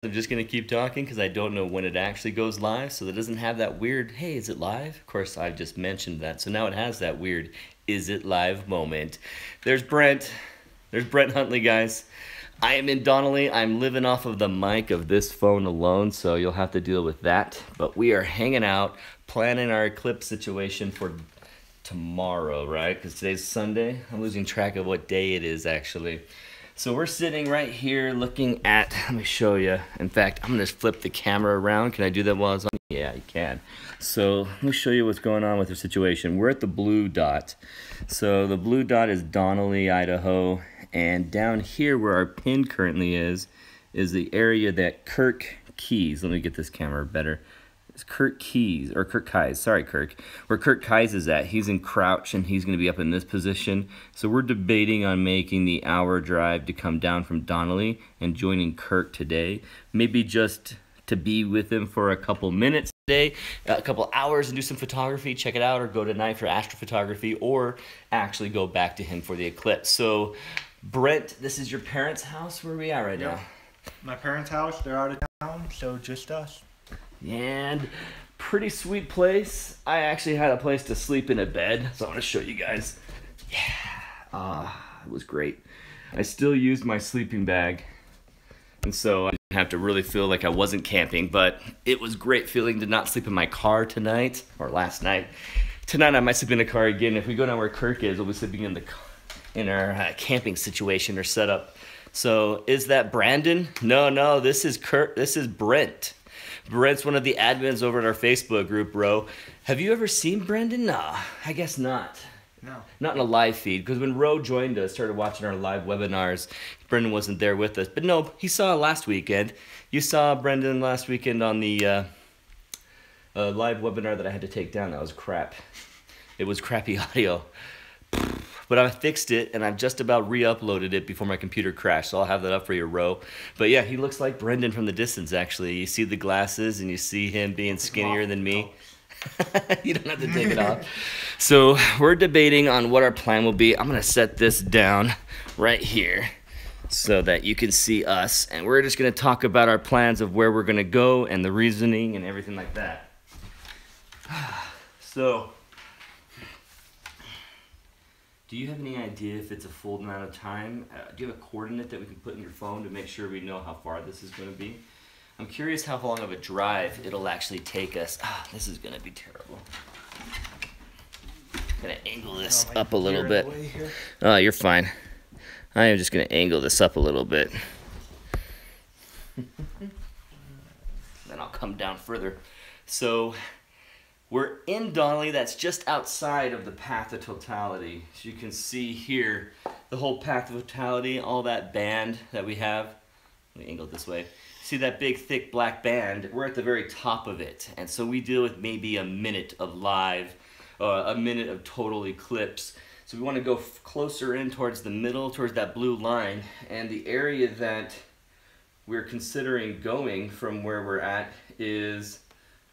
I'm just going to keep talking because I don't know when it actually goes live, so that doesn't have that weird, hey, is it live? Of course, I've just mentioned that, so now it has that weird, is it live moment. There's Brent. There's Brent Huntley, guys. I am in Donnelly. I'm living off of the mic of this phone alone, so you'll have to deal with that. But we are hanging out, planning our Eclipse situation for tomorrow, right? Because today's Sunday. I'm losing track of what day it is, actually. So we're sitting right here looking at, let me show you. In fact, I'm going to flip the camera around. Can I do that while it's on? Yeah, you can. So let me show you what's going on with the situation. We're at the blue dot. So the blue dot is Donnelly, Idaho. And down here where our pin currently is the area that Kirk Keyes, let me get this camera better. It's Kirk Keyes, or Kirk Keyes, sorry Kirk. Where Kirk Keyes is at, he's in crouch and he's going to be up in this position. So we're debating on making the hour drive to come down from Donnelly and joining Kirk today. Maybe just to be with him for a couple minutes today, a couple hours and do some photography, check it out, or go tonight for astrophotography, or actually go back to him for the eclipse. So Brent, this is your parents' house? Where are we at right now? My parents' house, they're out of town, so just us. And pretty sweet place. I actually had a place to sleep in a bed, so I want to show you guys. Yeah, it was great. I still used my sleeping bag, and so I didn't have to really feel like I wasn't camping, but it was great feeling to not sleep in my car tonight, or last night. Tonight I might sleep in the car again. If we go down where Kirk is, we'll be sleeping in our camping situation or setup. So is that Brandon? No, this is Kirk. This is Brent. Brent's one of the admins over at our Facebook group, bro. Have you ever seen Brendon? Nah, I guess not. No. Not in a live feed, because when Ro joined us, started watching our live webinars, Brendon wasn't there with us. But no, he saw last weekend. You saw Brendon last weekend on the live webinar that I had to take down. That was crap. It was crappy audio. But I fixed it, and I've just about re-uploaded it before my computer crashed, so I'll have that up for you, Ro. But yeah, he looks like Brendon from the distance, actually. You see the glasses, and you see him being skinnier than me. You don't have to take it off. So we're debating on what our plan will be. I'm going to set this down right here so that you can see us, and we're just going to talk about our plans of where we're going to go and the reasoning and everything like that. So, do you have any idea if it's a full amount of time? Do you have a coordinate that we can put in your phone to make sure we know how far this is going to be? I'm curious how long of a drive it'll actually take us. This is going to be terrible. I'm going to angle this up a little bit. Oh, you're fine. I am just going to angle this up a little bit. Then I'll come down further. So we're in Donnelly. That's just outside of the path of totality. So you can see here the whole path of totality, all that band that we have. Let me angle it this way. See that big, thick black band? We're at the very top of it. And so we deal with maybe a minute of live, a minute of total eclipse. So we want to go closer in towards the middle, towards that blue line. And the area that we're considering going from where we're at is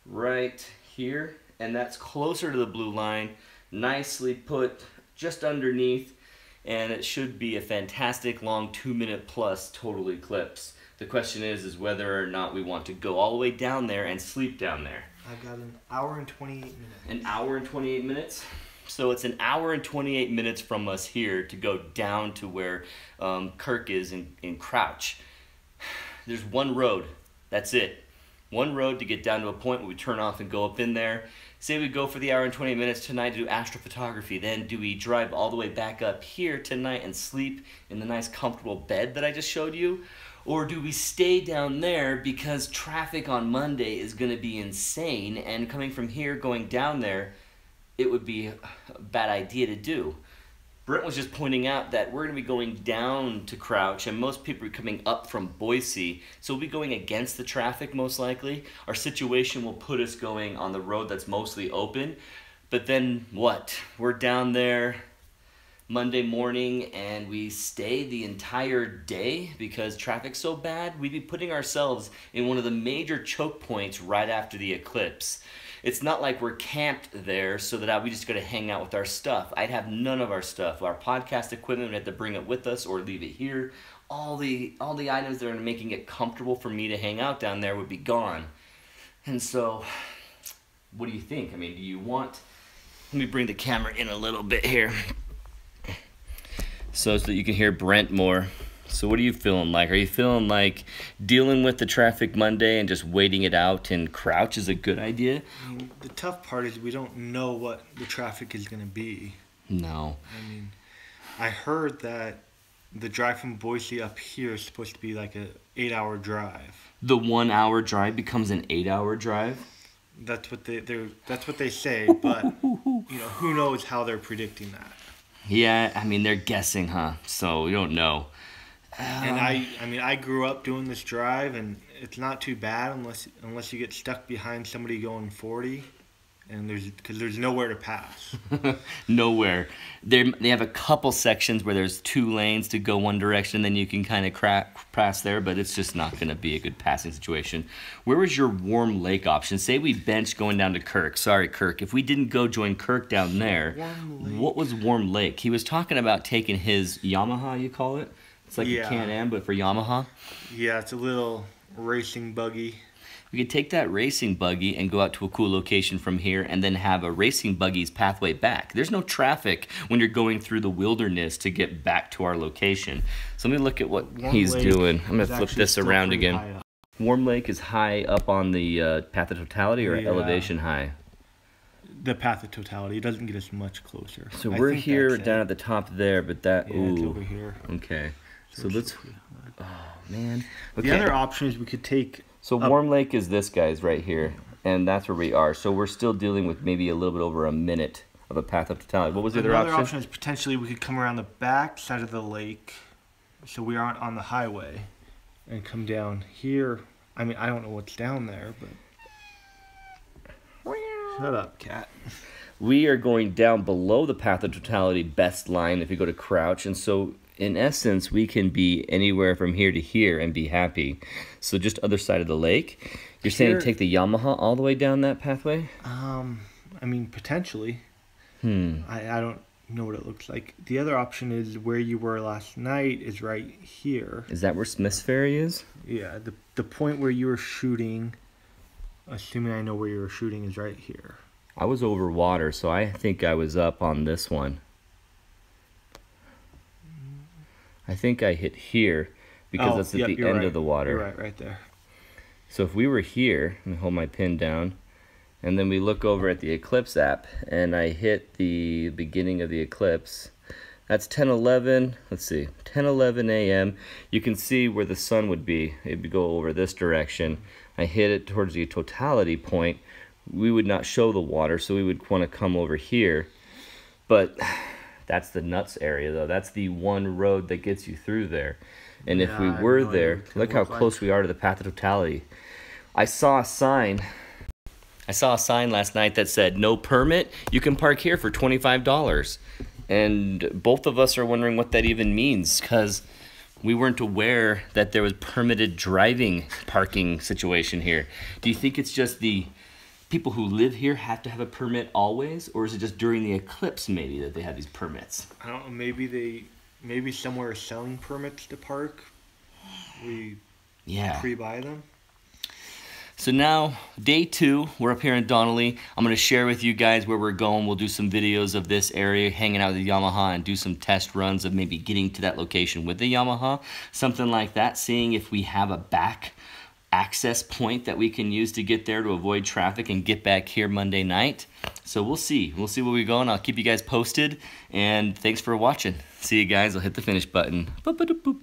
right here. And that's closer to the blue line, nicely put just underneath, and it should be a fantastic long 2-minute plus total eclipse. The question is whether or not we want to go all the way down there and sleep down there. I've got an hour and 28 minutes. An hour and 28 minutes? So it's an hour and 28 minutes from us here to go down to where Kirk is in Crouch. There's one road, that's it. One road to get down to a point where we turn off and go up in there. Say we go for the hour and 20 minutes tonight to do astrophotography. Then do we drive all the way back up here tonight and sleep in the nice comfortable bed that I just showed you? Or do we stay down there because traffic on Monday is going to be insane, and coming from here going down there, it would be a bad idea to do. Brent was just pointing out that we're going to be going down to Crouch, and most people are coming up from Boise, so we'll be going against the traffic most likely. Our situation will put us going on the road that's mostly open, but then what? We're down there Monday morning and we stay the entire day because traffic's so bad. We'd be putting ourselves in one of the major choke points right after the eclipse. It's not like we're camped there so that we just got to hang out with our stuff. I'd have none of our stuff. Our podcast equipment, we'd have to bring it with us or leave it here. all the items that are making it comfortable for me to hang out down there would be gone. And so, what do you think? I mean, do you want... Let me bring the camera in a little bit here so that you can hear Brent more. So what are you feeling like? Are you feeling like dealing with the traffic Monday and just waiting it out and crouch is a good idea? I mean, the tough part is we don't know what the traffic is going to be. No. I mean, I heard that the drive from Boise up here is supposed to be like a 8-hour drive. The 1 hour drive becomes an 8-hour drive? That's what they say, but you know, who knows how they're predicting that. Yeah, I mean, they're guessing, huh? So we don't know. And I grew up doing this drive, and it's not too bad unless you get stuck behind somebody going 40, and there's nowhere to pass. Nowhere. They have a couple sections where there's 2 lanes to go one direction, then you can kind of pass there, but it's just not going to be a good passing situation. Where was your Warm Lake option? Say we benched going down to Kirk. Sorry, Kirk. If we didn't go join Kirk down there, what was Warm Lake? He was talking about taking his Yamaha, you call it? It's like a Can-Am, but for Yamaha. Yeah, it's a little racing buggy. We could take that racing buggy and go out to a cool location from here and then have a racing buggy's pathway back. There's no traffic when you're going through the wilderness to get back to our location. So let me look at what he's doing. I'm going to flip this around again. Warm Lake is high up on the path of totality or elevation high? The path of totality. It doesn't get us much closer. So we're here down at the top there, but that... Yeah, it's over here. Okay. So let's... Oh, man. Okay. The other option is we could take... So Warm Lake is this, guys, right here. And that's where we are. So we're still dealing with maybe a little bit over a minute of a path of totality. What was the other option? Another option is potentially we could come around the back side of the lake, so we aren't on the highway, and come down here. I mean, I don't know what's down there, but... Shut up, cat. We are going down below the path of totality best line if you go to crouch. And so... in essence, we can be anywhere from here to here and be happy. So just other side of the lake. You're saying to take the Yamaha all the way down that pathway? I mean, potentially. I don't know what it looks like. The other option is where you were last night is right here. Is that where Smith's Ferry is? Yeah, the point where you were shooting, assuming I know where you were shooting, is right here. I was over water, so I think I was up on this one. I think I hit here because that's at the end of the water. You're right there. So if we were here, let me hold my pin down, and then we look over at the Eclipse app, and I hit the beginning of the eclipse. That's 10:11. Let's see, 10:11 a.m. You can see where the sun would be. It would go over this direction. I hit it towards the totality point. We would not show the water, so we would want to come over here, but. That's the nuts area, though. That's the one road that gets you through there. And if we were there, look how close we are to the path of totality. I saw a sign last night that said, no permit, you can park here for $25. And both of us are wondering what that even means, because we weren't aware that there was permitted driving parking situation here. Do you think it's just the people who live here have to have a permit always, or is it just during the eclipse maybe that they have these permits? I don't know. Maybe somewhere is selling permits to park. We pre-buy them. So now, day 2, we're up here in Donnelly. I'm going to share with you guys where we're going. We'll do some videos of this area, hanging out with the Yamaha, and do some test runs of maybe getting to that location with the Yamaha. Something like that, seeing if we have a back access point that we can use to get there to avoid traffic and get back here Monday night. So we'll see where we're going. I'll keep you guys posted, and thanks for watching. See you guys. I'll hit the finish button. Boop, boop, boop.